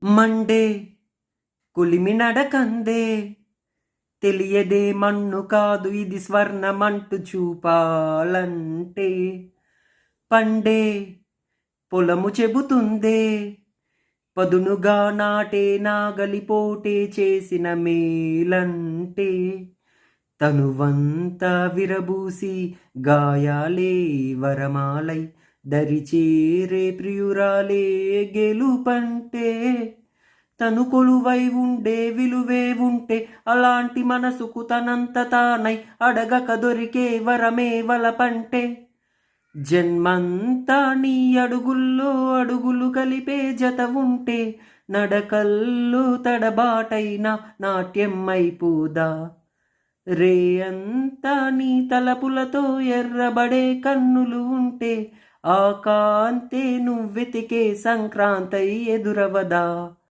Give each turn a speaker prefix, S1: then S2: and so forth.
S1: Monday కులిమి నడకందే, తెలియదే మన్ను కాదు ఇది స్వర్ణమంటూ చూపాలంటే. పండే పొలము చెబుతుందే, పదునుగా నాటే నాగలిపోటే చేసిన మేలంటే. తనువంతా విరబూసి గాయాలే వరమాలై, దరిచేరే ప్రియురాలే గెలుపంటే. తను కొలువై ఉండే విలువే ఉంటే, అలాంటి మనసుకు తనంత తానై అడగక దొరికే వరమే వలపంటే. జన్మంతా నీ అడుగుల్లో అడుగులు కలిపే జత ఉంటే, నడకల్లో తడబాటైన నాట్యం అయిపోదా. రే అంతా నీ తలపులతో ఎర్రబడే కన్నులు ఉంటే, ఆ కాంతే నువ్వెతికే సంక్రాంతై ఎదురవదా.